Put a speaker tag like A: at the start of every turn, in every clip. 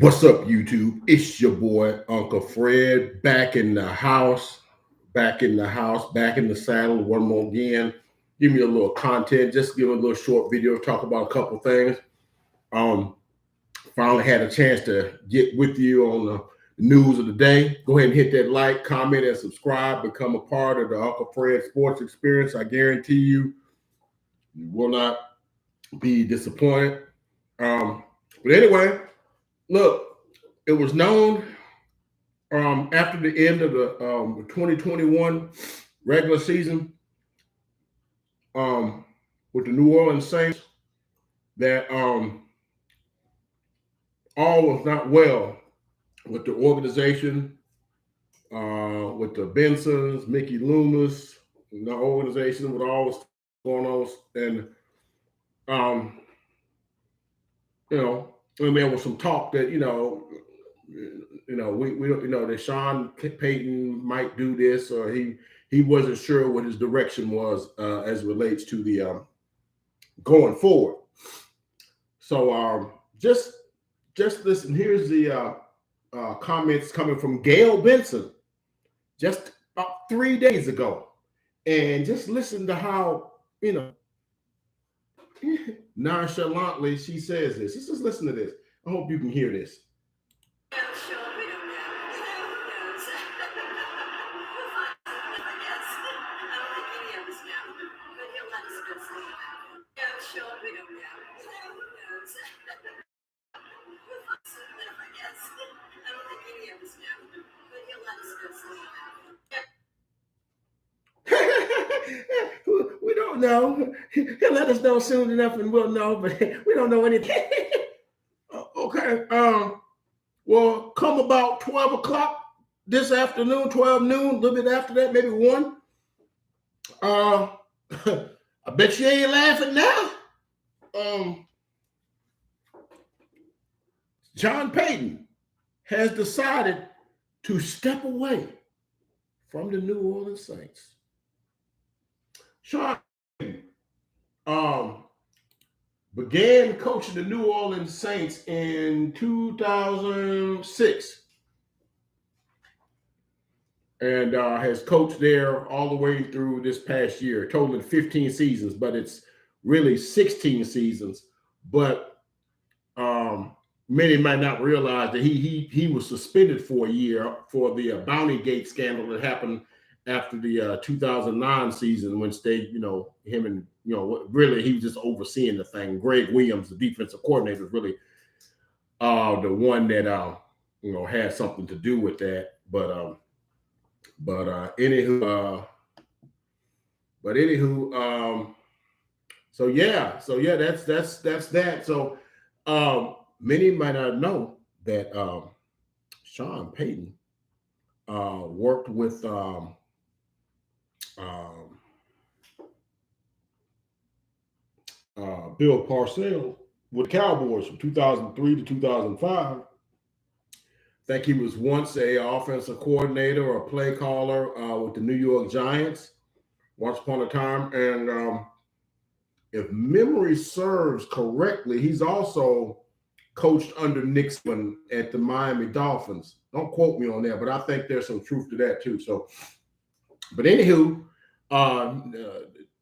A: What's up, YouTube? It's your boy, Uncle Fred, back in the house, back in the saddle one more again. Give me a little content, just give a little short video, talk about a couple things. Finally had a chance to get with you on the news of the day. Go ahead and hit that like, comment, and subscribe. Become a part of the Uncle Fred Sports Experience. I guarantee you will not be disappointed. But anyway, look, it was known after the end of the 2021 regular season with the New Orleans Saints that all was not well with the organization, with the Bensons, Mickey Loomis, and the organization with all what's going on. And, and there was some talk that, we don't, that Sean Payton might do this, or he wasn't sure what his direction was as it relates to the going forward. So just listen. Here's the comments coming from Gail Benson just about 3 days ago, and just listen to how nonchalantly she says this. Just listen to this. I hope you can hear this. We don't know. He'll let us know soon enough, and we'll know. But we don't know anything. Okay. Well, come about 12 o'clock this afternoon, 12 noon, a little bit after that, maybe 1. I bet you ain't laughing now. John Payton has decided to step away from the New Orleans Saints. Sean began coaching the New Orleans Saints in 2006 and has coached there all the way through this past year, totaling 15 seasons, but it's really 16 seasons. But many might not realize that he was suspended for a year for the Bounty Gate scandal that happened after the 2009 season, when him and really he was just overseeing the thing. Greg Williams, the defensive coordinator, is really the one that had something to do with that. But anywho, so yeah, that's that. So many might not know that Sean Payton worked with Bill Parcells with the Cowboys from 2003 to 2005. I think he was once a offensive coordinator or a play caller with the New York Giants once upon a time. And if memory serves correctly, he's also coached under Nick Saban at the Miami Dolphins. Don't quote me on that, but I think there's some truth to that too. So, but anywho,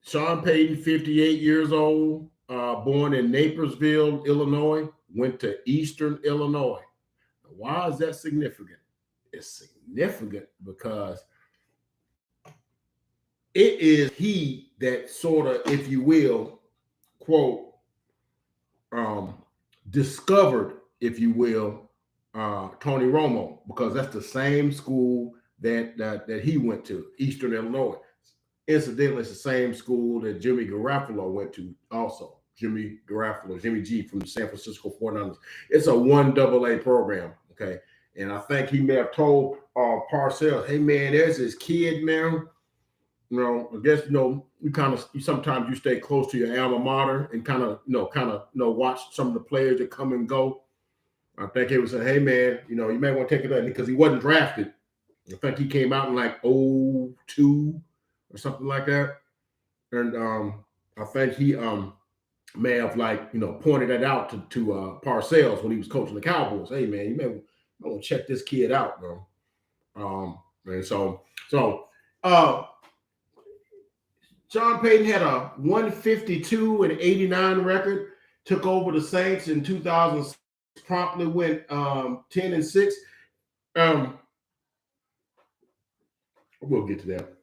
A: Sean Payton, 58 years old, born in Naperville, Illinois, went to Eastern Illinois. Why is that significant? It's significant because it is he that sort of, if you will, quote, discovered, if you will, Tony Romo, because that's the same school that he went to, Eastern Illinois. Incidentally, it's the same school that Jimmy Garoppolo went to also. Jimmy G from the San Francisco 49ers. It's a 1AA program, okay? And I think he may have told Parcells, hey, man, there's this kid now. I guess, you sometimes you stay close to your alma mater and kind of watch some of the players that come and go. I think it was a, hey, man, you may want to take it up because he wasn't drafted. I think he came out in like 2002 or something like that. And I think he may have pointed that out to Parcells when he was coaching the Cowboys. Hey man, you may want to check this kid out, bro. And so Sean Payton had a 152-89 record. Took over the Saints in 2006. Promptly went 10-6. We'll get to that.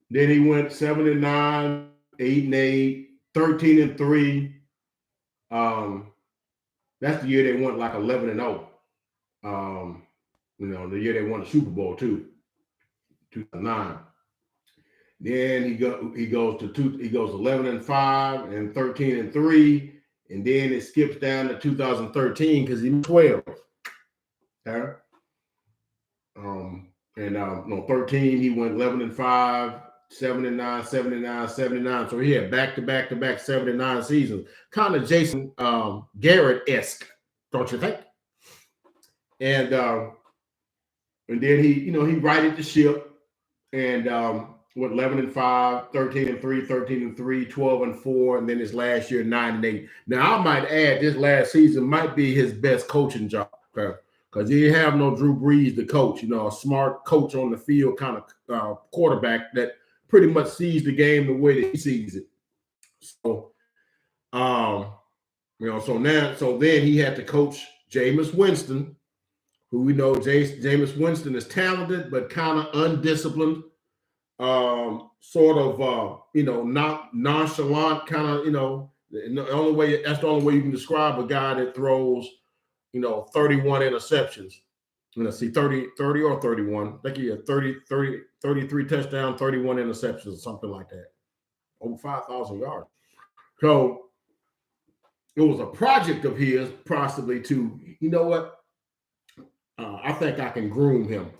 A: Then he went 7-9, 8-8, 13-3. That's the year they went like 11-0. The year they won the Super Bowl too, 2009. Then he goes 11-5 and 13-3, and then it skips down to 2013 because he was 12. Okay. 13 he went 11-5, 7-9, 7-9, 7-9. So he had back-to-back 7-9 seasons, kind of Jason Garrett-esque, don't you think? And then he righted the ship and went 11-5, 13-3, 13-3, 12-4, and then his last year 9-8. Now I might add this last season might be his best coaching job, okay? Because he didn't have no Drew Brees to coach, a smart coach on the field kind of quarterback that pretty much sees the game the way that he sees it. So, so then he had to coach Jameis Winston, who we know Jameis Winston is talented but kind of undisciplined, sort of not nonchalant, kind of the only way you can describe a guy that throws 31 interceptions. 30 or 31. I think he had 33 touchdowns, 31 interceptions, or something like that. Over 5,000 yards. So it was a project of his, possibly to, I think I can groom him.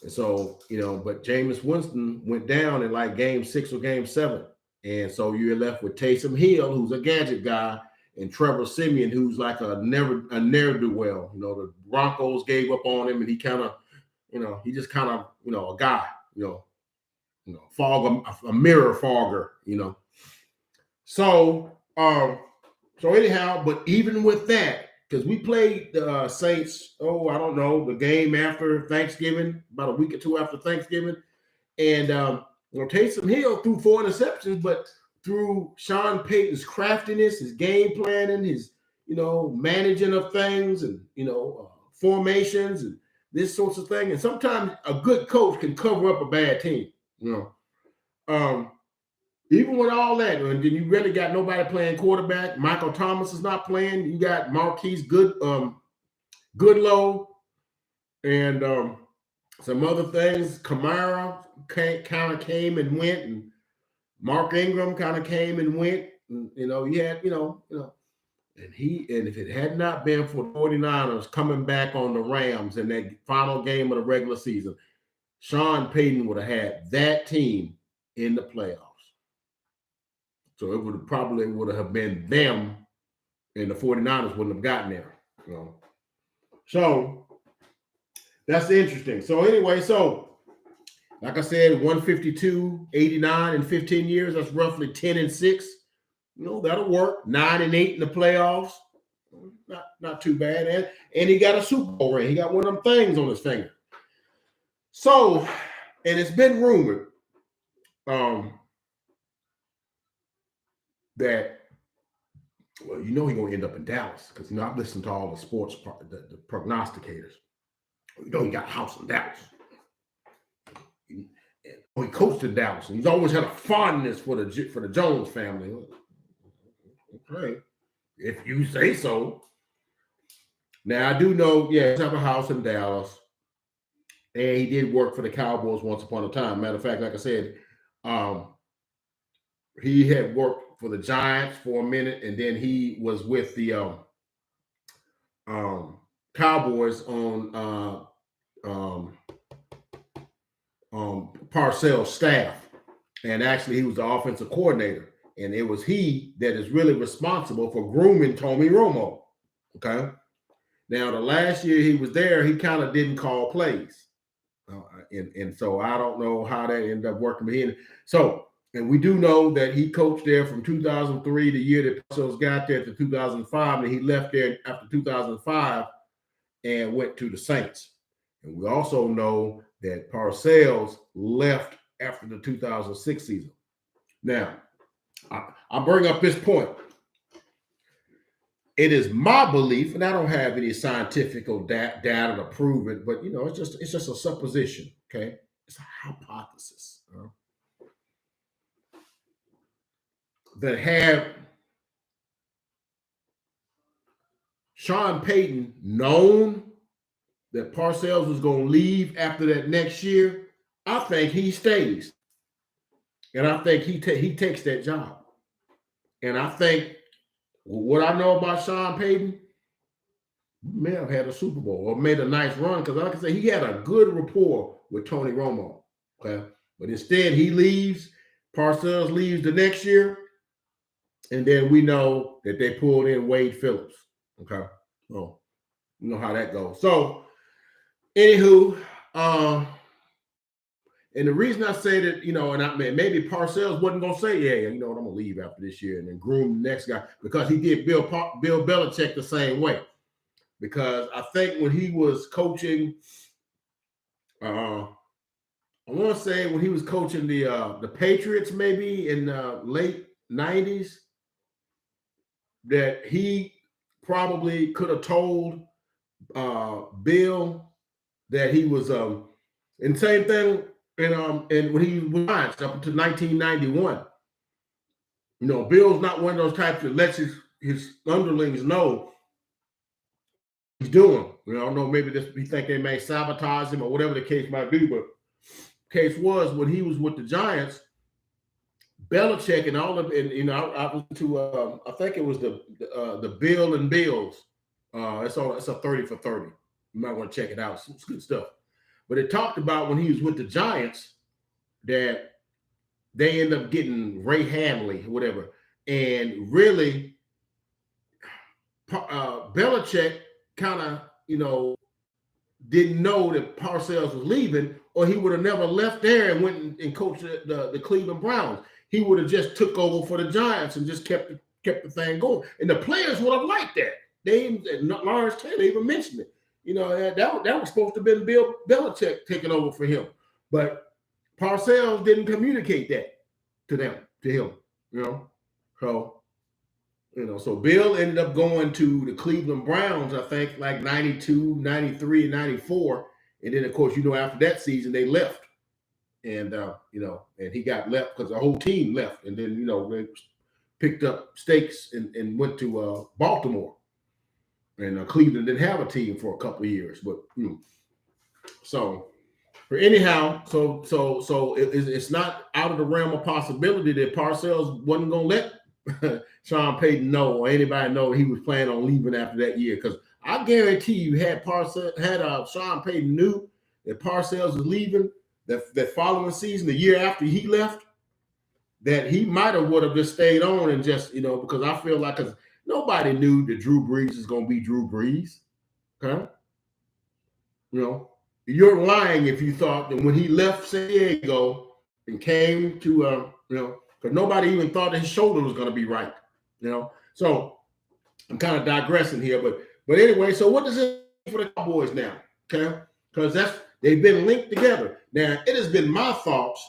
A: And so, but Jameis Winston went down in like game 6 or game 7. And so you're left with Taysom Hill, who's a gadget guy, and Trevor Siemian, who's like a ne'er-do-well. The Broncos gave up on him, and he kind of, he just kind of, a guy, a mirror fogger, So, anyhow, but even with that, because we played the Saints, I don't know, the game after Thanksgiving, about a week or two after Thanksgiving, and Taysom Hill threw 4 interceptions, but through Sean Payton's craftiness, his game planning, his, managing of things and, formations and this sorts of thing. And sometimes a good coach can cover up a bad team, Even with all that, and then you really got nobody playing quarterback. Michael Thomas is not playing. You got Marquise Goodlow and some other things. Kamara kind of came and went, and Mark Ingram kind of came and went. And, you had, and if it had not been for the 49ers coming back on the Rams in that final game of the regular season, Sean Payton would have had that team in the playoffs. So it would have been them, and the 49ers wouldn't have gotten there. So that's interesting. So anyway, like I said, 152, 89 in 15 years, that's roughly 10-6. That'll work. 9-8 in the playoffs. Not too bad. And he got a Super Bowl ring. He got one of them things on his finger. So, and it's been rumored that, well, he's going to end up in Dallas because, I've listened to all the sports, the prognosticators. He got a house in Dallas. He coached in Dallas, and he's always had a fondness for the Jones family. Okay, if you say so. Now, I do know, he have a house in Dallas, and he did work for the Cowboys once upon a time. Matter of fact, like I said, he had worked for the Giants for a minute, and then he was with the Cowboys on Parcells' staff, and actually he was the offensive coordinator, and it was he that is really responsible for grooming Tony Romo. Okay, now the last year he was there, he kind of didn't call plays, and so I don't know how that ended up working. But And we do know that he coached there from 2003, the year that Parcells got there, to 2005, and he left there after 2005 and went to the Saints. And we also know that Parcells left after the 2006 season. Now, I bring up this point. It is my belief, and I don't have any scientific or data to prove it, but it's just a supposition. Okay, it's a hypothesis that had Sean Payton known that Parcells was going to leave after that next year, I think he stays, and I think he takes that job. And I think what I know about Sean Payton, may have had a Super Bowl or made a nice run, because like I said, he had a good rapport with Tony Romo. Okay, but instead he leaves. Parcells leaves the next year, and then we know that they pulled in Wade Phillips. Okay, so you know how that goes. So, anywho, and the reason I say that, and maybe Parcells wasn't gonna say, yeah, I'm gonna leave after this year and then groom the next guy, because he did Bill Belichick the same way. Because I think when he was coaching, I want to say when he was coaching the Patriots, maybe in the late 90s, that he probably could have told Bill that he was and same thing and when he was up until 1991. Bill's not one of those types that lets his underlings know he's doing. I don't know, maybe he think they may sabotage him or whatever the case might be, but case was when he was with the Giants, Belichick and all of, and I was to I think it was the Bill and Bills. It's a 30 for 30. You might want to check it out. It's good stuff. But it talked about when he was with the Giants that they end up getting Ray Handley, whatever, and really Belichick kind of didn't know that Parcells was leaving, or he would have never left there and went and coached the Cleveland Browns. He would have just took over for the Giants and just kept the thing going. And the players would have liked that. Lawrence Taylor even mentioned it. That was supposed to have been Bill Belichick taking over for him. But Parcells didn't communicate that to him. So Bill ended up going to the Cleveland Browns, I think, like 92, 93, and 94. And then, of course, after that season, they left. And, and he got left because the whole team left. And then, they picked up stakes and went to Baltimore. And Cleveland didn't have a team for a couple of years. But, so anyhow, so it's not out of the realm of possibility that Parcells wasn't going to let Sean Payton know, or anybody know, he was planning on leaving after that year. Because I guarantee you, had Sean Payton knew that Parcells was leaving that following season, the year after he left, that he would have just stayed on and just, because I feel like, because nobody knew that Drew Brees is going to be Drew Brees. Okay? You're lying if you thought that when he left San Diego and came to, because nobody even thought that his shoulder was going to be right. So I'm kind of digressing here, but anyway, so what does it mean for the Cowboys now? Okay, because they've been linked together. Now, it has been my thoughts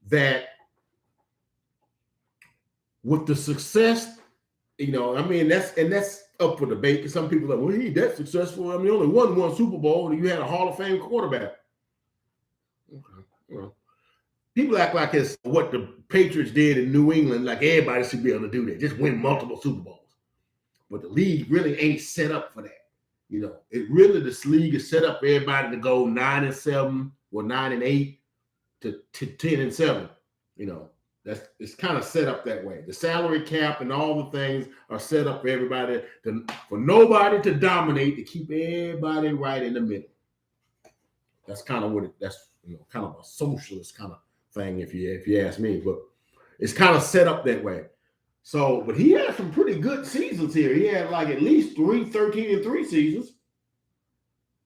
A: that with the success, that's up for debate. Because some people are like, well, he that successful. Only won one Super Bowl, and you had a Hall of Fame quarterback. Okay, people act like it's what the Patriots did in New England, like everybody should be able to do that, just win multiple Super Bowls. But the league really ain't set up for that. This league is set up for everybody to go 9-7 or 9-8 to 10-7. It's kind of set up that way. The salary cap and all the things are set up for everybody for nobody to dominate, to keep everybody right in the middle. That's kind of that's kind of a socialist kind of thing, if you ask me. But it's kind of set up that way. So, but he had some pretty good seasons here. He had like at least 3 13-3 seasons.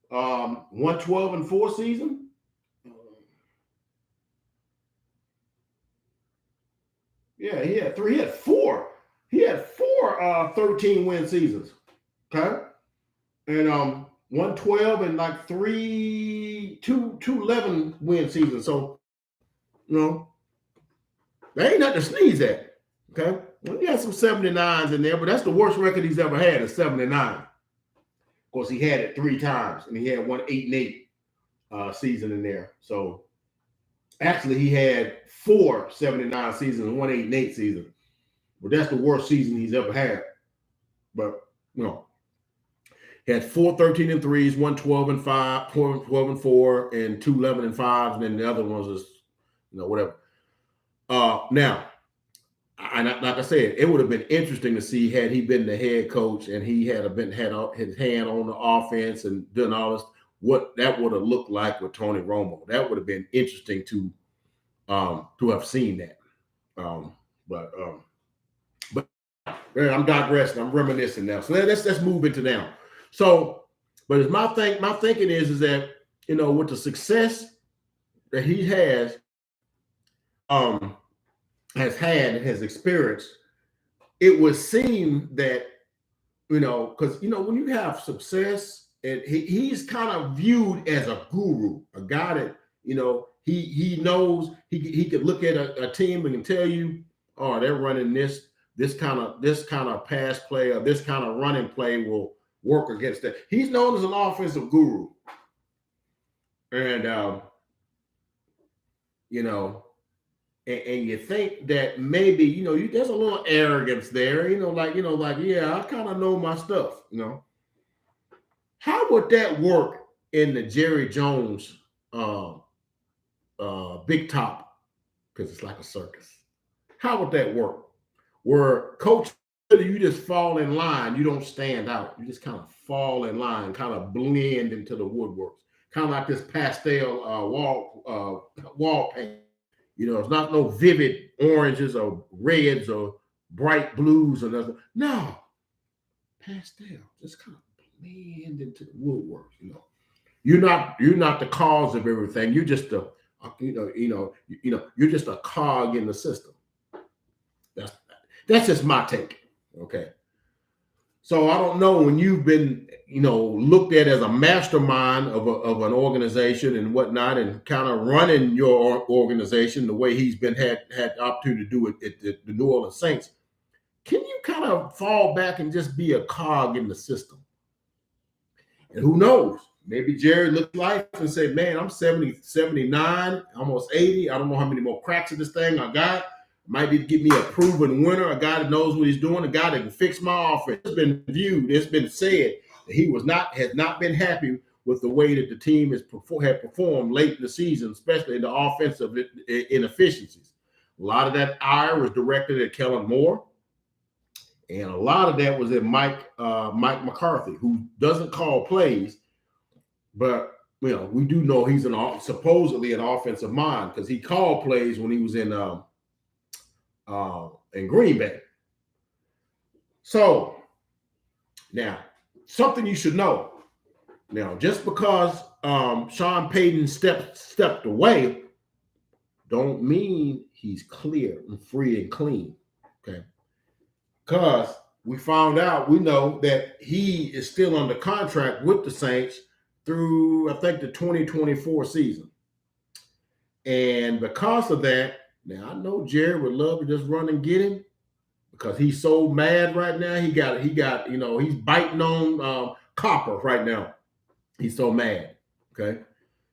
A: 1 12-4 season. Yeah, he had 3. He had 4. He had 4 13-win seasons. Okay. And 112 and like 2 11-win seasons. So, you know, there ain't nothing to sneeze at. Okay. Well, he had some 79s in there, but that's the worst record he's ever had is 79. Of course, he had it 3 times, and he had 1 8-8 season in there. So actually, he had 4 79 seasons and 1 8-8 season. But that's the worst season he's ever had. But you know, he had 4 13-3s, 1 12-5, 12-4, and 2 11-5s, and then the other ones is, you know, whatever. Now, like I said, it would have been interesting to see had he been the head coach and he had his hand on the offense and done all this, what that would have looked like with Tony Romo. That would have been interesting to have seen that. But I'm digressing. I'm reminiscing now. So let's move into now. So, but it's my thinking is that, you know, with the success that he has experienced, it would seem that, you know, because, you know, when you have success, and he's kind of viewed as a guru, a guy that, you know, he knows he could look at a team and can tell you, oh, they're running this kind of pass play or this kind of running play will work against that. He's known as an offensive guru. And you know, and you think that maybe, you know, there's a little arrogance there, you know, like, yeah, I kind of know my stuff, you know. How would that work in the Jerry Jones big top? Because it's like a circus. How would that work? Where coach, you just fall in line, you don't stand out. You just kind of fall in line, kind of blend into the woodworks. Kind of like this pastel wall paint. You know, it's not no vivid oranges or reds or bright blues or nothing. No, pastel, just kind of blend into the woodwork. You know, you're not the cause of everything. You're just you're just a cog in the system. That's just my take. Okay. So I don't know, when you've been, you know, looked at as a mastermind of an organization and whatnot, and kind of running your organization the way he's had the opportunity to do it at the New Orleans Saints, can you kind of fall back and just be a cog in the system? And who knows? Maybe Jerry looked at life and said, man, I'm 70, 79, almost 80. I don't know how many more cracks in this thing I got. Might be to get me a proven winner, a guy that knows what he's doing, a guy that can fix my offense. It's been viewed, it's been said that he has not been happy with the way that the team had performed late in the season, especially in the offensive inefficiencies. A lot of that ire was directed at Kellen Moore, and a lot of that was at Mike McCarthy, who doesn't call plays, but you know, we do know he's supposedly an offensive mind, because he called plays when he was in Green Bay. So now, something you should know. Now, just because Sean Payton stepped away, don't mean he's clear and free and clean. Okay, because we know that he is still under contract with the Saints through, I think, the 2024 season. And because of that, now I know Jerry would love to just run and get him, because he's so mad right now. He got, you know, he's biting on copper right now. He's so mad. Okay.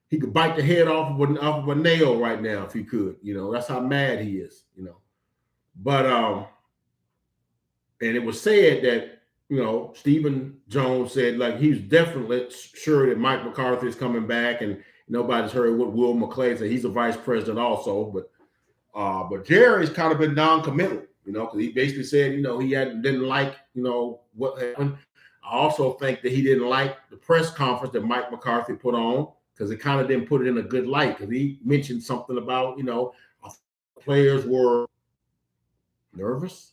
A: He could bite the head off of a nail right now if he could. You know, that's how mad he is, you know. But and it was said that, you know, Stephen Jones said, like, he's definitely sure that Mike McCarthy is coming back, and nobody's heard what Will McClay said. He's a vice president also, but Jerry's kind of been non-committal, you know, because he basically said, you know, he didn't like, you know, what happened. I also think that he didn't like the press conference that Mike McCarthy put on, because it kind of didn't put it in a good light, because he mentioned something about, you know, players were nervous.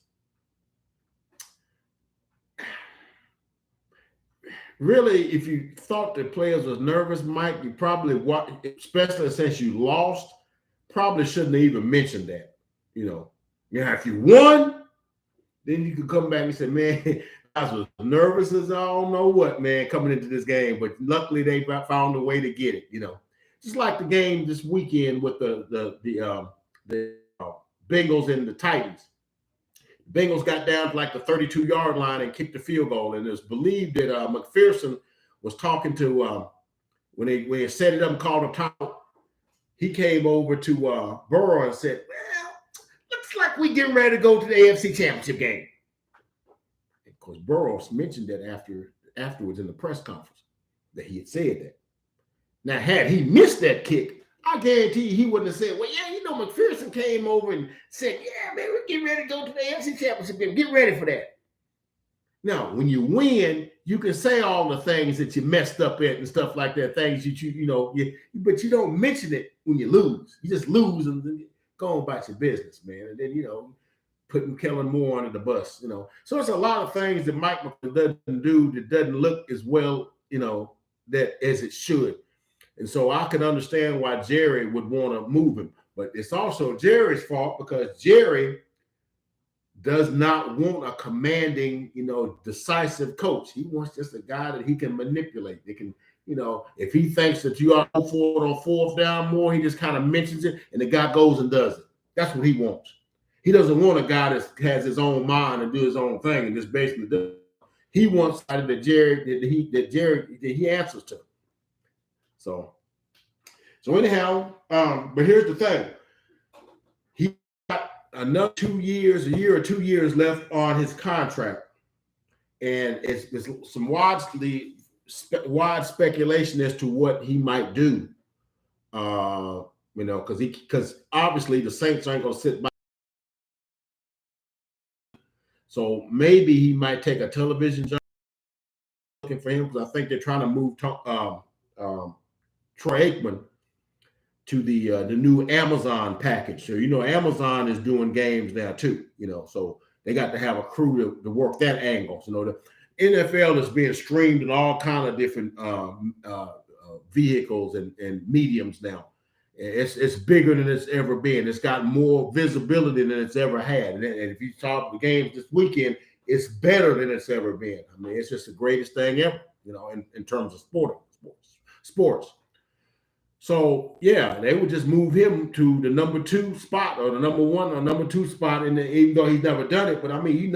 A: Really, if you thought the players was nervous, Mike, you probably, especially since you lost, probably shouldn't have even mentioned that, you know. Yeah, if you won, then you could come back and say, man, I was nervous as I don't know what, man, coming into this game. But luckily they found a way to get it, Just like the game this weekend with the Bengals and the Titans. The Bengals got down to like the 32-yard line and kicked the field goal. And it's believed that McPherson was talking to when they set it up and called a timeout. He came over to Burrow and said, well, looks like we getting ready to go to the AFC Championship game. Of course, Burrow mentioned that afterwards in the press conference that he had said that. Now, had he missed that kick, I guarantee he wouldn't have said, well, yeah, McPherson came over and said, yeah, man, we're getting ready to go to the AFC Championship game. Get ready for that. Now, when you win, you can say all the things that you messed up at and stuff like that, things that but you don't mention it when you lose. You just lose and then go on about your business, man. And then, putting Kellen Moore under the bus, So it's a lot of things that Mike doesn't do that doesn't look as well, that as it should. And so I can understand why Jerry would want to move him. But it's also Jerry's fault because Jerry does not want a commanding, decisive coach. He wants just a guy that he can manipulate. They can, if he thinks that you are for it on fourth down more, he just kind of mentions it and the guy goes and does it. That's what he wants. He doesn't want a guy that has his own mind and do his own thing and just basically does. He wants somebody that he answers to. So anyhow, but here's the thing. He got another a year or 2 years left on his contract. And it's some wide speculation as to what he might do. Because obviously the Saints aren't going to sit by. So maybe he might take a television job looking for him because I think they're trying to move Troy Aikman to the new Amazon package. So, Amazon is doing games now too, so they got to have a crew to work that angle. So, the NFL is being streamed in all kind of different vehicles and mediums now. It's bigger than it's ever been. It's got more visibility than it's ever had. And if you saw the games this weekend, it's better than it's ever been. I mean, it's just the greatest thing ever, in terms of sports. So, yeah, they would just move him to the number 2 spot or the number 1 or number 2 spot. And even though he's never done it, but I mean, you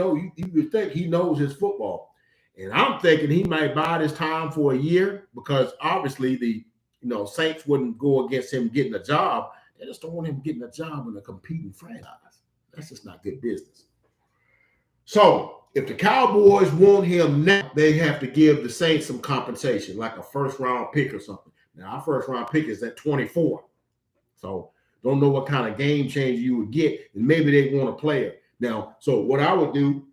A: would think he knows his football. And I'm thinking he might bide his time for a year because obviously the Saints wouldn't go against him getting a job. They just don't want him getting a job in a competing franchise. That's just not good business. So if the Cowboys want him now, they have to give the Saints some compensation, like a first-round pick or something. Now, our first-round pick is at 24. So don't know what kind of game changer you would get, and maybe they want a player. Now, so what I would do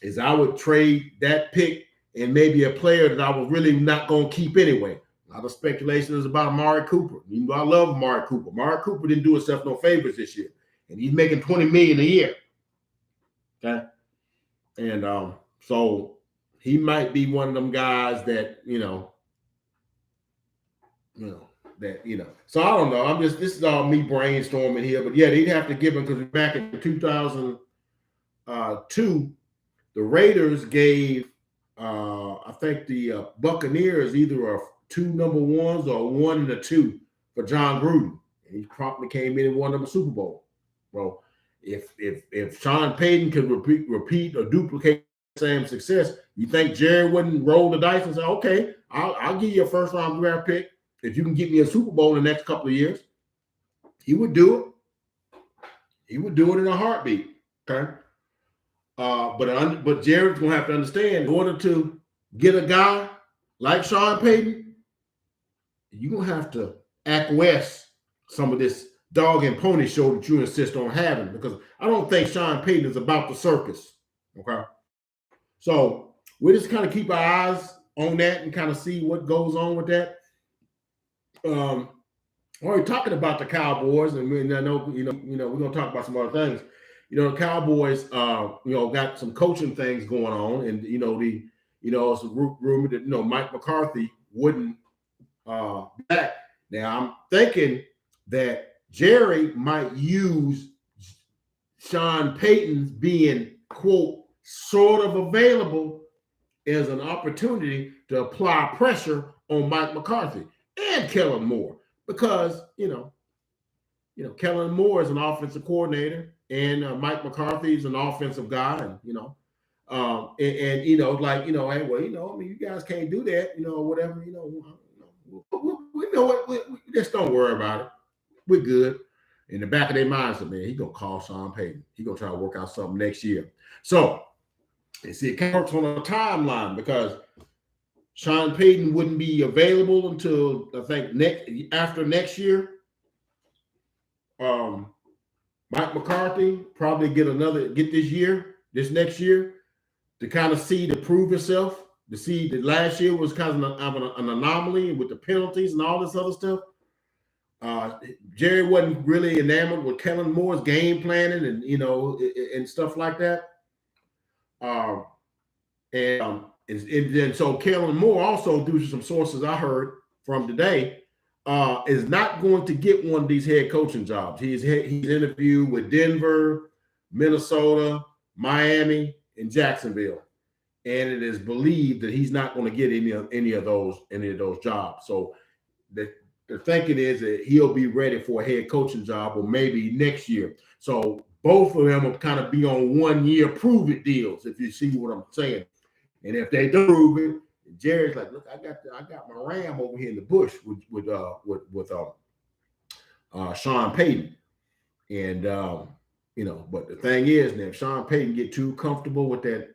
A: is I would trade that pick and maybe a player that I was really not going to keep anyway. A lot of speculation is about Amari Cooper. I love Amari Cooper. Amari Cooper didn't do himself no favors this year, and he's making $20 million a year. Okay, and so he might be one of them guys that So I don't know. This is all me brainstorming here, but yeah, they'd have to give him because back in 2002, the Raiders gave I think the Buccaneers either 2 number 1s or 1 and a 2 for John Gruden. And he promptly came in and won them a Super Bowl. Well, if Sean Payton could repeat or duplicate the same success, you think Jerry wouldn't roll the dice and say, okay, I'll give you a first-round draft pick if you can get me a Super Bowl in the next couple of years? He would do it. He would do it in a heartbeat. Okay. But Jerry's gonna have to understand, in order to get a guy like Sean Payton, you're gonna have to acquiesce some of this dog and pony show that you insist on having, because I don't think Sean Payton is about the circus. Okay. So we just kind of keep our eyes on that and kind of see what goes on with that. Already talking about the Cowboys, and I know we're gonna talk about some other things. The Cowboys, got some coaching things going on, and it's a rumor that Mike McCarthy wouldn't back. Now I'm thinking that Jerry might use Sean Payton's being, quote, sort of available as an opportunity to apply pressure on Mike McCarthy and Kellen Moore, because Kellen Moore is an offensive coordinator, and Mike McCarthy is an offensive guy, and hey, well, I mean, you guys can't do that, whatever, we know what, we just don't worry about it. We're good. In the back of their minds, man, he's gonna call Sean Payton. He's gonna try to work out something next year. So, you see, it kind of works on a timeline, because Sean Payton wouldn't be available until, I think, after next year. Mike McCarthy probably get this next year, to kind of to prove himself, to see that last year was kind of an anomaly with the penalties and all this other stuff. Jerry wasn't really enamored with Kellen Moore's game planning and stuff like that. And then so Kellen Moore also, due to some sources I heard from today, is not going to get one of these head coaching jobs. He's interviewed with Denver, Minnesota, Miami, and Jacksonville, and it is believed that he's not going to get any of those jobs. So the thinking is that he'll be ready for a head coaching job, or maybe next year. So both of them will kind of be on 1 year prove it deals, if you see what I'm saying. And if they don't prove it, Jerry's like, look, I got my ram over here in the bush with Sean Payton, and but the thing is, now if Sean Payton get too comfortable with that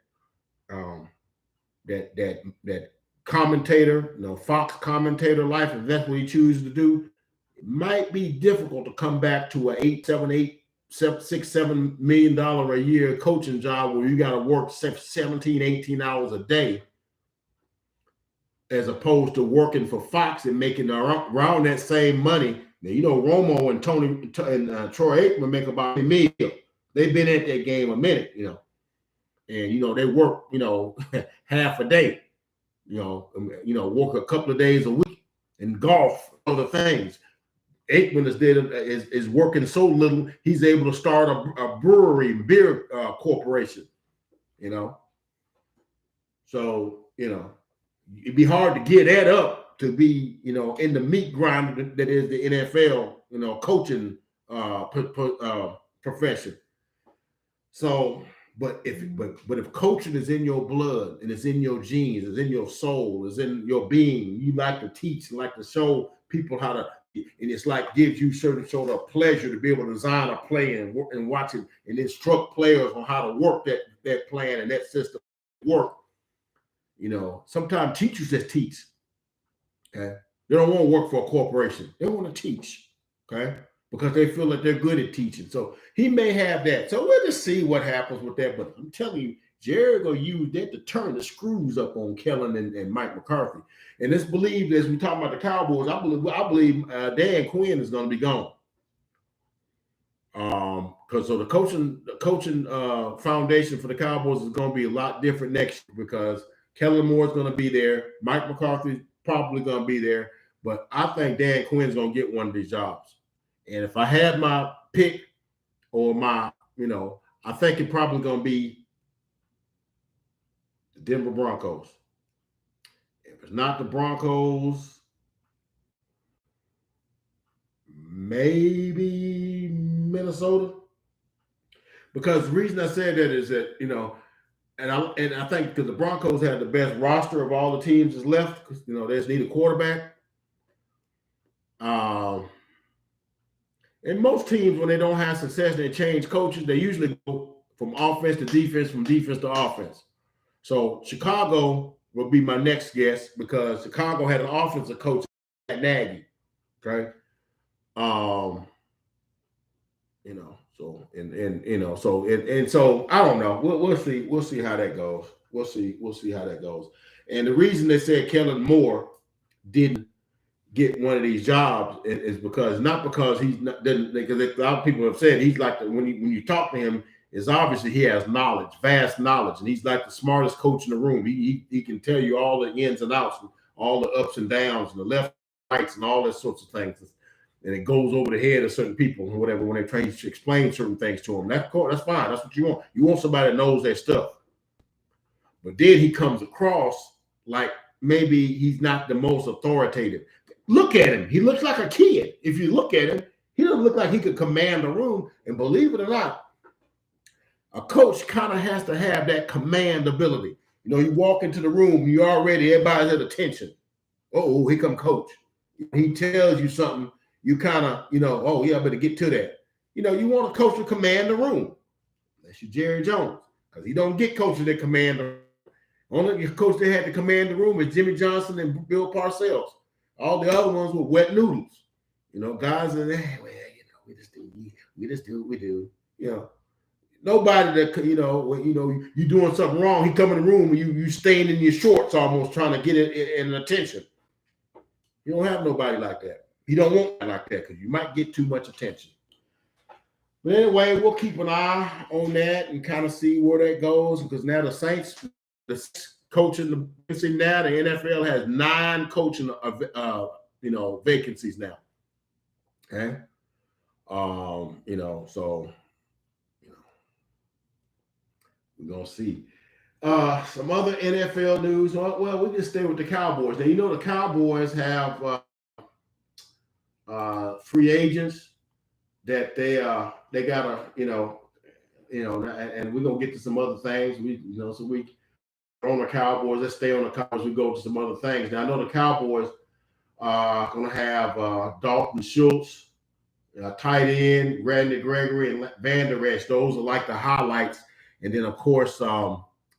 A: commentator, Fox commentator life, if that's what he chooses to do, it might be difficult to come back to a $7 million a year coaching job where you got to work 17, 18 hours a day, as opposed to working for Fox and making around that same money. Now, Romo and Tony and Troy Aikman make about $1 million. They've been at that game a minute, and they work, half a day, work a couple of days a week, and golf, other things. Aikman is working so little, he's able to start a brewery and beer corporation, So, it'd be hard to get that up to be, in the meat grinder that is the NFL, coaching profession. So, but if coaching is in your blood and it's in your genes, it's in your soul, it's in your being, you like to teach, like to show people how to, and it's like gives you certain sort of pleasure to be able to design a play and watch it and instruct players on how to work that plan and that system work. Sometimes teachers just teach. Okay, they don't want to work for a corporation. They want to teach. Okay, because they feel like they're good at teaching. So he may have that. So we'll just see what happens with that. But I'm telling you, Jerry gonna use that to turn the screws up on Kellen and Mike McCarthy. And it's believed, as we talk about the Cowboys, I believe Dan Quinn is going to be gone. Because the coaching foundation for the Cowboys is going to be a lot different next year, because Kellen Moore is going to be there. Mike McCarthy probably going to be there. But I think Dan Quinn's going to get one of these jobs. And if I had my pick, or my, I think it's probably going to be the Denver Broncos. If it's not the Broncos, maybe Minnesota. Because the reason I said that is that, and I think because the Broncos have the best roster of all the teams that's left, because, they just need a quarterback. And most teams, when they don't have success, they change coaches. They usually go from offense to defense, from defense to offense. So Chicago will be my next guess, because Chicago had an offensive coach at Nagy. Okay. So I don't know. We'll see. We'll see how that goes. We'll see how that goes. And the reason they said Kellen Moore didn't get one of these jobs is because, not because he's not, because a lot of people have said he's like when you talk to him, is obviously he has knowledge, vast knowledge, and he's like the smartest coach in the room. He can tell you all the ins and outs, and all the ups and downs, and the left, rights, and all those sorts of things. and it goes over the head of certain people or whatever when they try to explain certain things to them. That's cool. That's fine. That's what you want. You want somebody that knows their stuff. But then he comes across like maybe he's not the most authoritative. Look at him. He looks like a kid. If you look at him, he doesn't look like he could command a room. And believe it or not, a coach kind of has to have that command ability. You know, you walk into the room, you already, everybody's at attention. Oh, here come coach. He tells you something, you kind of, you know, oh, yeah, I better get to that. You know, you want a coach to command the room. Unless you're Jerry Jones, because he don't get coaches that command the room. Only coach that had to command the room is Jimmy Johnson and Bill Parcells. All the other ones were wet noodles. You know, guys are there, well, you know, we just do what we do. You know, nobody that, you know, you doing something wrong, he come in the room and you staying in your shorts almost trying to get it in attention. You don't have nobody like that. You don't want like that because you might get too much attention. But anyway, we'll keep an eye on that and kind of see where that goes, because now the Saints, the coaching, now the NFL has 9 coaching vacancies now. Okay. You know, so you know, we're gonna see. Some other NFL news. Well, we just stay with the Cowboys. Now, you know, the Cowboys have free agents that they gotta, and we're gonna get to some other things. So we on the Cowboys. Let's stay on the Cowboys. We go to some other things. Now, I know the Cowboys are gonna have Dalton Schultz, tight end, Randy Gregory, and Van Der Esch. Those are like the highlights. And then, of course,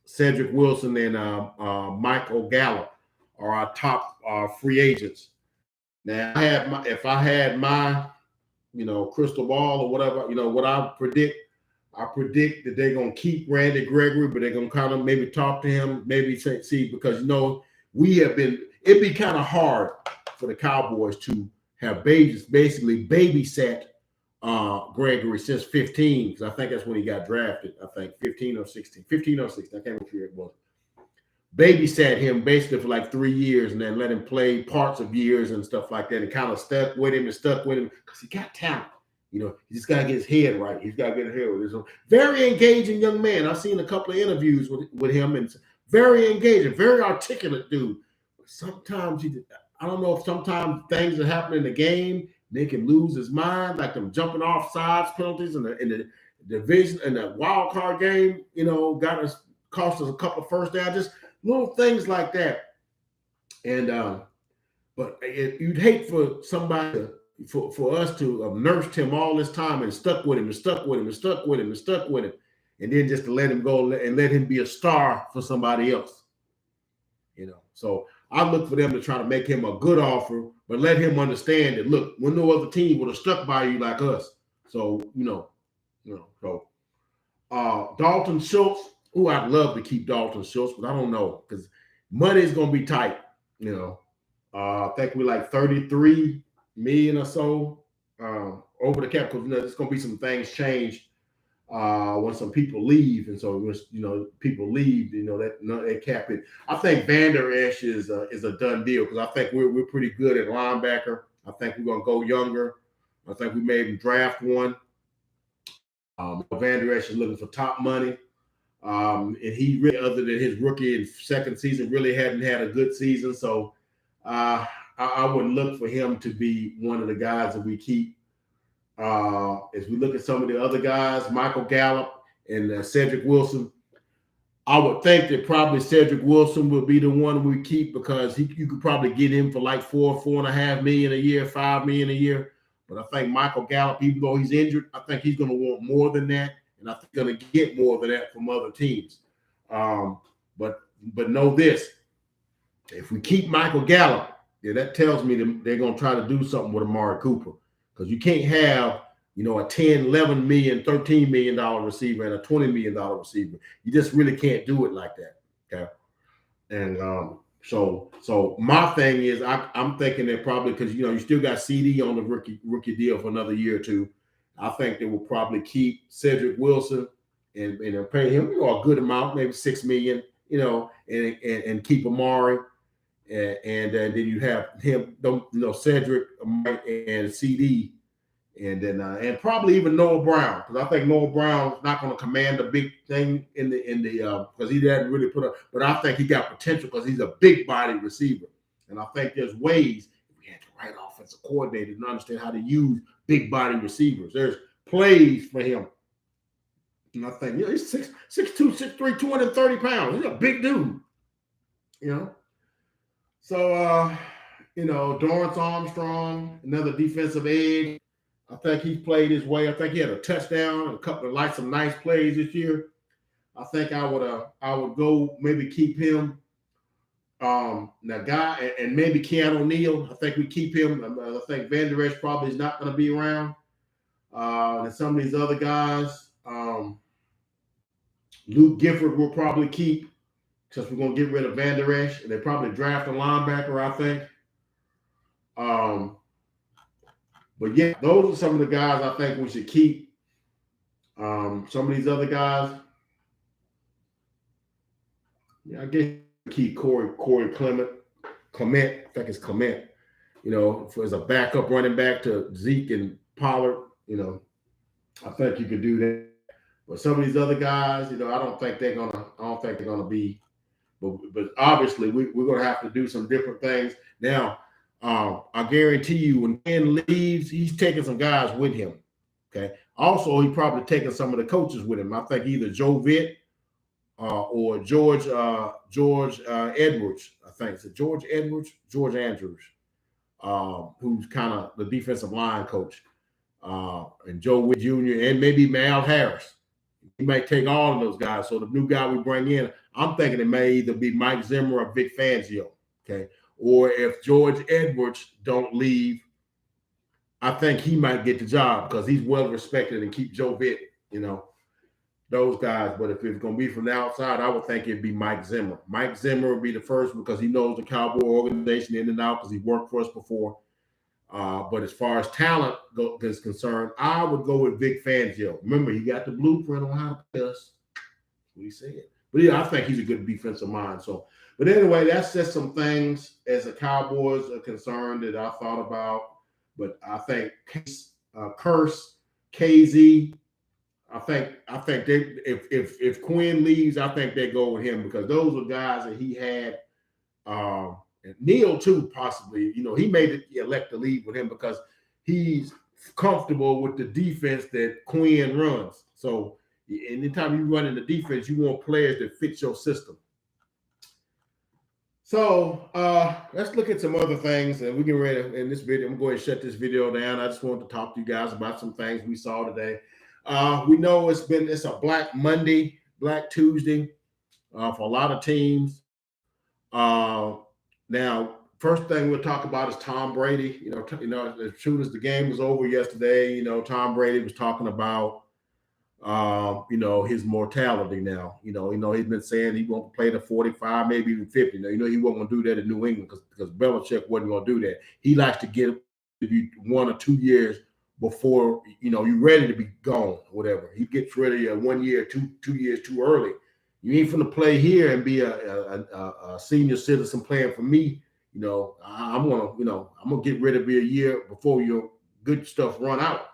A: Cedric Wilson and Michael Gallup are our top free agents. Now, if I had my crystal ball or whatever, what I predict that they're gonna keep Randy Gregory, but they're gonna kind of maybe talk to him, maybe see, because it'd be kind of hard for the Cowboys to have basically babysat Gregory since 15, because I think that's when he got drafted. I think 15 or 16. I can't remember who it was. Babysat him basically for like 3 years and then let him play parts of years and stuff like that, and kind of stuck with him because he got talent. He just got to get his head right. He's got to get his head right. He's a very engaging young man. I've seen a couple of interviews with him, and very engaging, very articulate dude. But sometimes I don't know if sometimes things that happen in the game make him lose his mind, like them jumping off sides penalties in the division and the wild card game. Cost us a couple of first downs, just little things like that. And but you'd hate for somebody for us to have nursed him all this time and stuck with him, and then just to let him go and let him be a star for somebody else. So I look for them to try to make him a good offer, but let him understand that, look, when no other team would have stuck by you like us. So, so Dalton Schultz, who I'd love to keep Dalton Schultz, but I don't know, because money is going to be tight. I think we're like 33 million or so over the cap, because there's going to be some things change when some people leave, and so people leave, that cap it. I think Van Der Esch is a done deal, because I think we're pretty good at linebacker. I think we're gonna go younger. I think we may even draft one. Van Der Esch is looking for top money, and he really, other than his rookie and second season, really hadn't had a good season. So I would look for him to be one of the guys that we keep. As we look at some of the other guys, Michael Gallup and Cedric Wilson, I would think that probably Cedric Wilson will be the one we keep, because you could probably get him for like $4.5 million a year, $5 million a year. But I think Michael Gallup, even though he's injured, I think he's going to want more than that, and I think he's going to get more than that from other teams. But know this: if we keep Michael Gallup, that tells me they're going to try to do something with Amari Cooper. Because you can't have, a 10, 11 million, $13 million receiver and a $20 million receiver. You just really can't do it like that. Okay. And so my thing is, I'm thinking that probably, because you still got CD on the rookie deal for another year or two. I think they will probably keep Cedric Wilson and pay him a good amount, maybe $6 million, and keep Amari. and then you have him, Cedric, Mike, and CD, and then and probably even Noah Brown, because I think Noah Brown's not going to command a big thing in the because he hadn't really put up, but I think he got potential because he's a big body receiver, and I think there's ways if we had the right offensive coordinator to understand how to use big body receivers. There's plays for him. And I think, he's 6'2", 6'3", 230 pounds. He's a big dude, So, Dorrance Armstrong, another defensive edge. I think he's played his way. I think he had a touchdown and a couple of some nice plays this year. I think I would go maybe keep him. Now guy and maybe Keanu Neal. I think we keep him. I think Van Der Esch probably is not going to be around. And some of these other guys, Luke Gifford will probably keep, because we're going to get rid of Van Der Esch, and they probably draft a linebacker, I think. But yeah, those are some of the guys I think we should keep. Some of these other guys, I guess keep Corey Clement. I think it's Clement. As a backup running back to Zeke and Pollard. I think you could do that. But some of these other guys, I don't think they're gonna be. But obviously, we're gonna have to do some different things now. I guarantee you, when Ken leaves, he's taking some guys with him. Okay. Also, he's probably taking some of the coaches with him. I think either Joe Vitt or George Edwards. I think it's George Andrews, who's kind of the defensive line coach, and Joe Witt Jr. and maybe Mal Harris. He might take all of those guys. So the new guy we bring in, I'm thinking it may either be Mike Zimmer or Vic Fangio. Okay. Or if George Edwards don't leave, I think he might get the job because he's well respected and keep Joe Vitt, those guys. But if it's going to be from the outside, I would think it'd be Mike Zimmer. Mike Zimmer would be the first because he knows the Cowboy organization in and out because he worked for us before. But as far as talent is concerned, I would go with Vic Fangio. Remember, he got the blueprint on how to play us. That's what he said. But yeah, I think he's a good defensive mind. So, but anyway, that's just some things as the Cowboys are concerned that I thought about. But I think Curse, KZ, I think they if Quinn leaves, I think they go with him because those are guys that he had. And Neal too, possibly. He made it elect to leave with him because he's comfortable with the defense that Quinn runs. So anytime you run in the defense, you want players that fit your system. So let's look at some other things, and we get ready in this video. I'm going to shut this video down. I just wanted to talk to you guys about some things we saw today. We know it's a Black Monday, Black Tuesday for a lot of teams. Now, first thing we'll talk about is Tom Brady. As soon as the game was over yesterday, Tom Brady was talking about, his mortality now. He's been saying he won't play to 45, maybe even 50. Now, he wasn't going to do that in New England because Belichick wasn't going to do that. He likes to get you 1 or 2 years before, you're ready to be gone, whatever. He gets rid of you 1 year, 2 years too early. You ain't finna play here and be a senior citizen playing for me. I'm gonna get rid of you a year before your good stuff run out.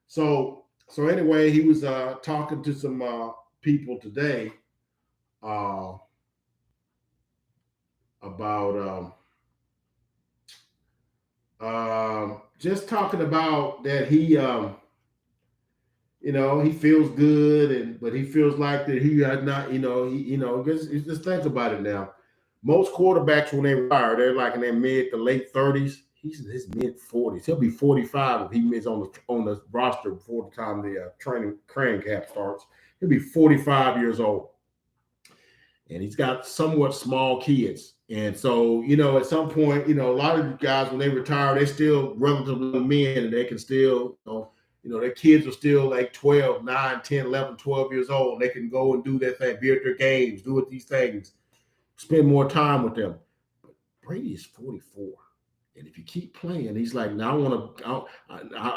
A: So anyway, he was talking to some people today about just talking about that he he feels good, but he feels like that he has not, just think about it now. Most quarterbacks, when they retire, they're like in their mid to late 30s. He's in his mid 40s. He'll be 45 if he is on the roster before the time the training camp starts. He'll be 45 years old. And he's got somewhat small kids. And so, at some point, a lot of guys, when they retire, they're still relatively men, and they can still, their kids are still like 12, 9, 10, 11, 12 years old. They can go and do their thing, be at their games, do these things, spend more time with them. But Brady is 44. And if you keep playing, he's like, now I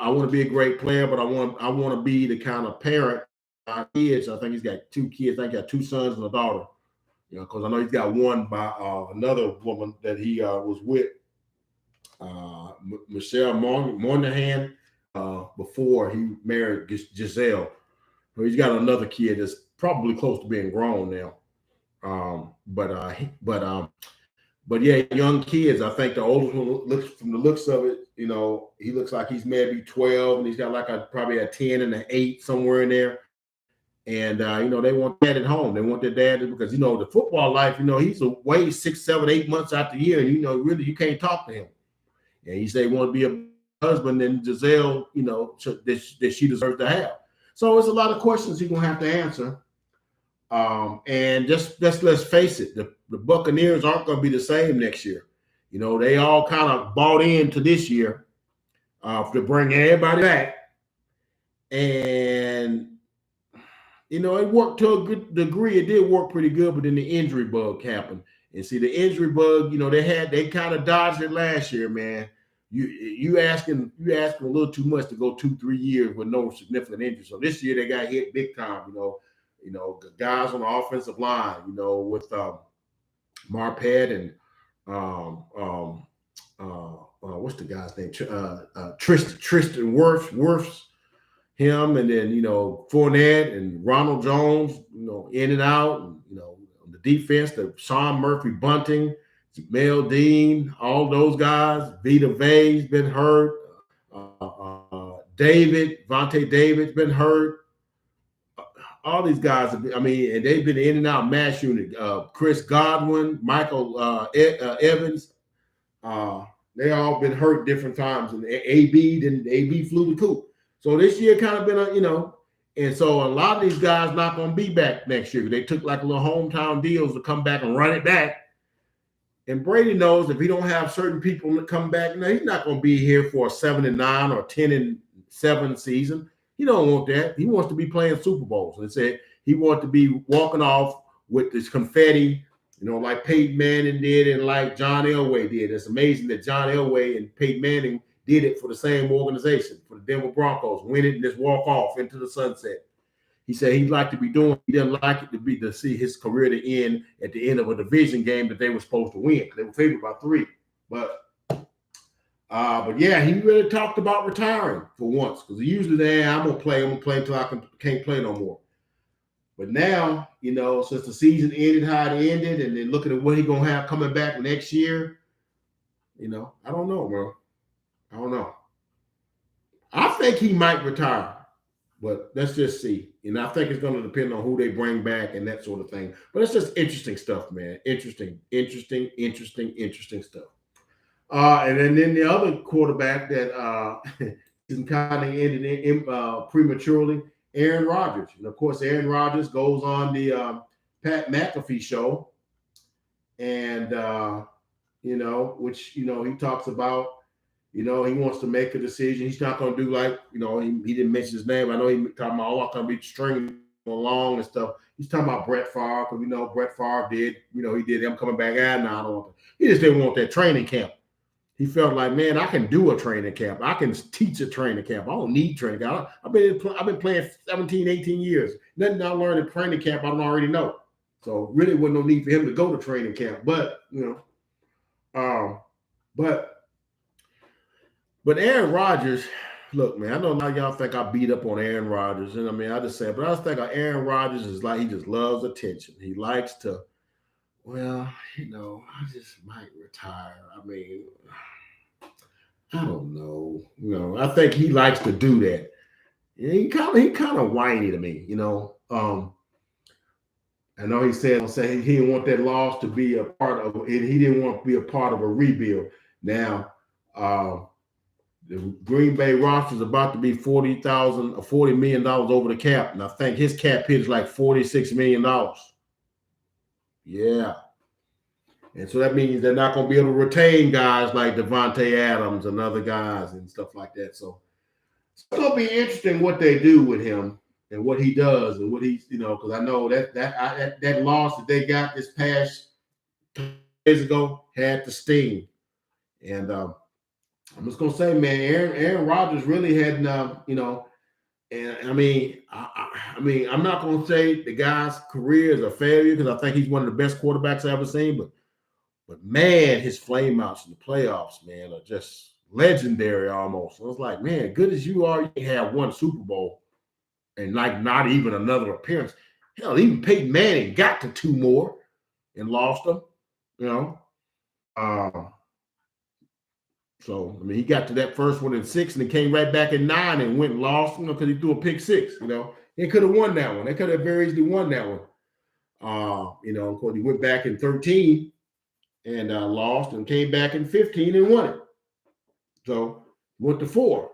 A: want to be a great player, but I want to be the kind of parent. My kids, I think he's got 2 kids. I think he got 2 sons and a daughter. You know, because I know he's got one by another woman that he was with, Michelle Moynihan, before he married Giselle. So he's got another kid that's probably close to being grown now. But yeah, young kids. I think the oldest one looks, from the looks of it, you know, he looks like he's maybe 12, and he's got like probably a 10 and an 8 somewhere in there. And you know, they want dad at home. They want their dad because, you know, the football life, you know, he's away 6, 7, 8 months out the year, and you know, really you can't talk to him. And he said he want to be a husband, and Giselle, you know, that she deserves to have. So it's a lot of questions he's gonna have to answer. And just let's face it, the Buccaneers aren't going to be the same next year. You know, they all kind of bought into this year to bring everybody back, and you know, it worked to a good degree. It did work pretty good, but then the injury bug happened. And see, the injury bug, you know, they kind of dodged it last year, man. You asking a little too much to go 2-3 years with no significant injury. So this year they got hit big time. You know, guys on the offensive line, you know, with Marpet and what's the guy's name? Tristan Wirfs, him, and then, you know, Fournette and Ronald Jones, you know, in and out, and, you know, on the defense, the Sean Murphy Bunting, Mel Dean, all those guys. Vita Vea's been hurt. Vontae David's been hurt. All these guys, I mean, and they've been in and out mass unit. Chris Godwin, Michael Evans, they all been hurt different times. And AB flew the coop. So this year kind of been you know, and so a lot of these guys not going to be back next year. They took like a little hometown deals to come back and run it back. And Brady knows if he don't have certain people that come back, now he's not going to be here for a 7-9 or 10-7 season. He don't want that. He wants to be playing Super Bowls. And said he wants to be walking off with this confetti, you know, like Peyton Manning did and like John Elway did. It's amazing that John Elway and Peyton Manning did it for the same organization, for the Denver Broncos, win it and just walk off into the sunset. He said he'd like to be doing. He didn't like it to see his career to end at the end of a division game that they were supposed to win. They were favored by 3, but yeah, he really talked about retiring for once, because usually I'm gonna play until I can't play no more. But now, you know, since the season ended how it ended, and then looking at what he's gonna have coming back next year, you know, I don't know, bro. I don't know. I think he might retire, but let's just see. And I think it's going to depend on who they bring back and that sort of thing. But it's just interesting stuff, man. Interesting stuff. And then the other quarterback that kind of ended prematurely, Aaron Rodgers. And of course, Aaron Rodgers goes on the Pat McAfee show, and you know, which, you know, he talks about, you know, he wants to make a decision. He's not going to do like, you know, he didn't mention his name. I know he talking about, I'm going to be stringing along and stuff. He's talking about Brett Favre, because we know Brett Favre did, you know, he did him coming back out. Now I don't want to. He just didn't want that training camp. He felt like, man, I can do a training camp. I can teach a training camp. I don't need training camp. I've been playing 17, 18 years. Nothing I learned in training camp I don't already know. So really wasn't no need for him to go to training camp. But, you know, but Aaron Rodgers, look, man, I know a lot of y'all think I beat up on Aaron Rodgers. And I mean, I just say, but I just think Aaron Rodgers is like, he just loves attention. He likes to, well, you know, I just might retire. I mean, I don't know. You know, I think he likes to do that. He kind of whiny to me, you know. I know he said he didn't want that loss to be a part of it. He didn't want to be a part of a rebuild. Now, the Green Bay roster is about to be $40 million over the cap, and I think his cap hit is like $46 million. Yeah. And so that means they're not going to be able to retain guys like Devontae Adams and other guys and stuff like that. So it's going to be interesting what they do with him and what he does and what he's, you know, because I know that loss that they got this past 2 days ago had to sting. And I'm just going to say, man, Aaron Rodgers really hadn't, you know, And I mean, I'm not going to say the guy's career is a failure because I think he's one of the best quarterbacks I've ever seen. But man, his flameouts in the playoffs, man, are just legendary almost. So it's like, man, good as you are, you have one Super Bowl and like not even another appearance. Hell, even Peyton Manning got to 2 more and lost them, you know. So I mean, he got to that first one in 6 and he came right back in 9 and went and lost, you know, because he threw a pick 6. You know, they could have won that one. They could have very easily won that one. You know, of course, he went back in 13 and lost, and came back in 15 and won it. So went to 4.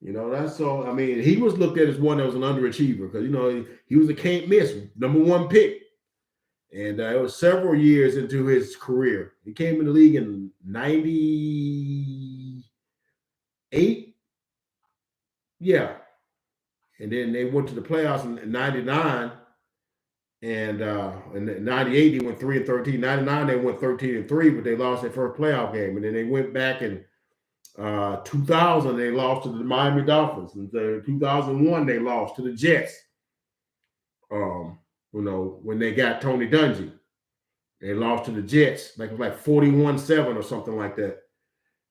A: You know, that's so. I mean, he was looked at as one that was an underachiever because, you know, he was a can't miss #1 pick. And it was several years into his career. He came in the league in 98. Yeah. And then they went to the playoffs in 99. And in 98, they went 3-13. 99, they went 13-3, but they lost their first playoff game. And then they went back in 2000, they lost to the Miami Dolphins. And in 2001, they lost to the Jets. You know, when they got Tony Dungy. They lost to the Jets, like 41-7 or something like that.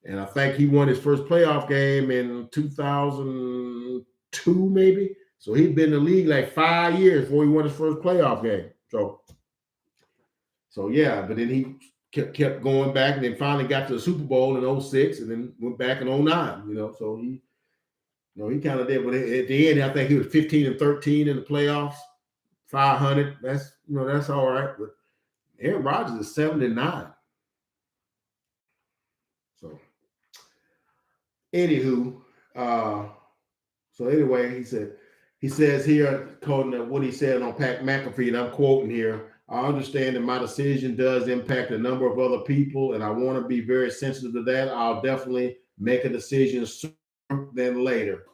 A: And I think he won his first playoff game in 2002, maybe. So he'd been in the league like 5 years before he won his first playoff game. So yeah, but then he kept going back and then finally got to the Super Bowl in 06 and then went back in 09, you know. So he kind of did. But at the end, I think he was 15-13 in the playoffs, 500. That's, you know, that's all right. But Aaron Rodgers is 7-9. So, anywho, so anyway, he says here, quoting what he said on Pat McAfee, and I'm quoting here, I understand that my decision does impact a number of other people, and I want to be very sensitive to that. I'll definitely make a decision sooner than later.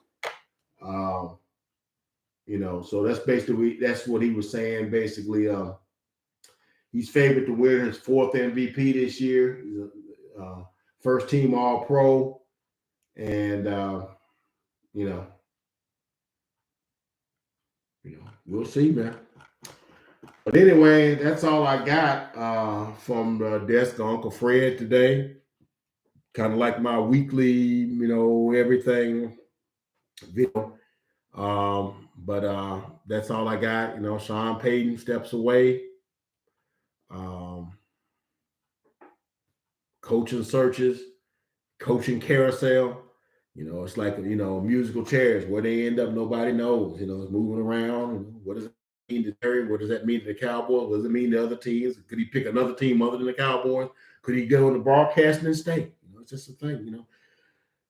A: You know, so that's basically, that's what he was saying, basically. He's favored to win his 4th MVP this year. He's a first team All-Pro. And, you know, we'll see, man. But anyway, that's all I got from the desk of Uncle Fred today. Kind of like my weekly, you know, everything video. But that's all I got. You know, Sean Payton steps away. Coaching searches, coaching carousel. You know, it's like, you know, musical chairs. Where they end up, nobody knows. You know, it's moving around. What does it mean to Terry? What does that mean to the Cowboys? What does it mean to other teams? Could he pick another team other than the Cowboys? Could he go into broadcasting and stay? You know, it's just a thing, you know.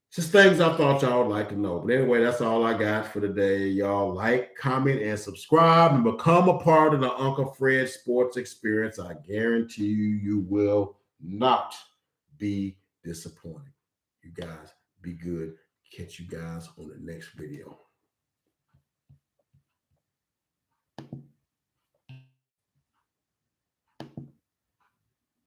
A: It's just things I thought y'all would like to know. But anyway, that's all I got for today. Y'all like, comment, and subscribe and become a part of the Uncle Fred Sports Experience. I guarantee you will not be disappointed. You guys be good. Catch you guys on the next video.